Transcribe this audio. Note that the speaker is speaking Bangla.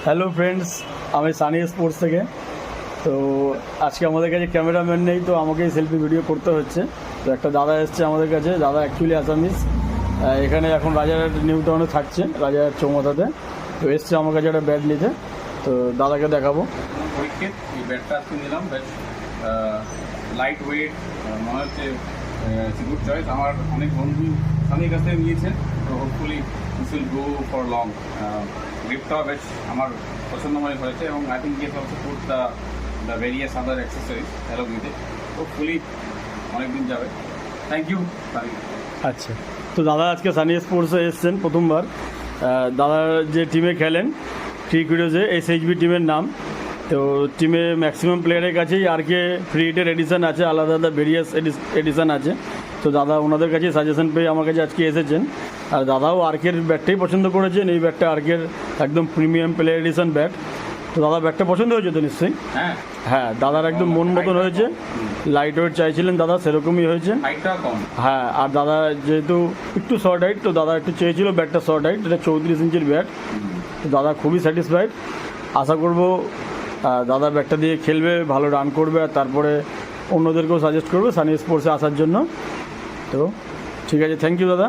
হ্যালো ফ্রেন্ডস, আমি সানি স্পোর্টস থেকে। তো আজকে আমাদের কাছে ক্যামেরাম্যান নেই, তো আমাকেই সেলফি ভিডিও করতে হচ্ছে। তো একটা দাদা এসছে আমাদের কাছে, দাদা অ্যাকচুয়ালি আসামিস, এখানে এখন রাজারহাট নিউ টাউনে থাকছে, রাজারহাট চৌমাথাতে। তো এসছে আমার কাছে একটা ব্যাট নিতে, তো দাদাকে দেখাবো। পরীক্ষিত এই ব্যাটটা আজকে নিলাম, বেশ লাইট ওয়েট, মনে হচ্ছে গুড চয়েস। আমার অনেক বন্ধু সানির কাছ থেকে নিয়েছে, তো hopefully this will go for long. গ্রিপটাও বেশ আমার পছন্দময় হয়েছে এবং I think yes also put the various other accessories hello with it. Hopefully অনেকদিন যাবে। Thank you Sunny. আচ্ছা, তো দাদা আজকে সানি স্পোর্টসে এসছেন প্রথমবার। দাদা যে টিমে খেলেন, ট্রিকুইডোজে SHB টিমের নাম। তো টিমে ম্যাক্সিমাম প্লেয়ারের কাছেই আরকে ফ্রি হিটের এডিশন আছে, আলাদা আলাদা ভেরিয়াস এডিশন আছে। তো দাদা ওনাদের কাছে সাজেশন পেয়ে আমার কাছে আজকে এসেছেন। আর দাদাও আরকের ব্যাটটাই পছন্দ করেছেন। এই ব্যাটটা আরকের একদম প্রিমিয়াম প্লেয়ার এডিশন ব্যাট। তো দাদা ব্যাটটা পছন্দ হয়েছে তো নিশ্চয়ই? হ্যাঁ, দাদার একদম মন মতন হয়েছে। লাইট ওয়েট চাইছিলেন দাদা, সেরকমই হয়েছে। হাইটটা কম। হ্যাঁ, আর দাদা যেহেতু একটু শর্ট হাইট, তো দাদা একটু চেয়েছিল ব্যাটটা শর্ট হাইট, এটা 34 ইঞ্চির ব্যাট। তো দাদা খুবই স্যাটিসফাইড। আশা করবো দাদা ব্যাটটা দিয়ে খেলবে, ভালো রান করবে, আর তারপরে অন্যদেরকেও সাজেস্ট করবে সানি স্পোর্টসে আসার জন্য। তো ঠিক আছে, থ্যাংক ইউ দাদা।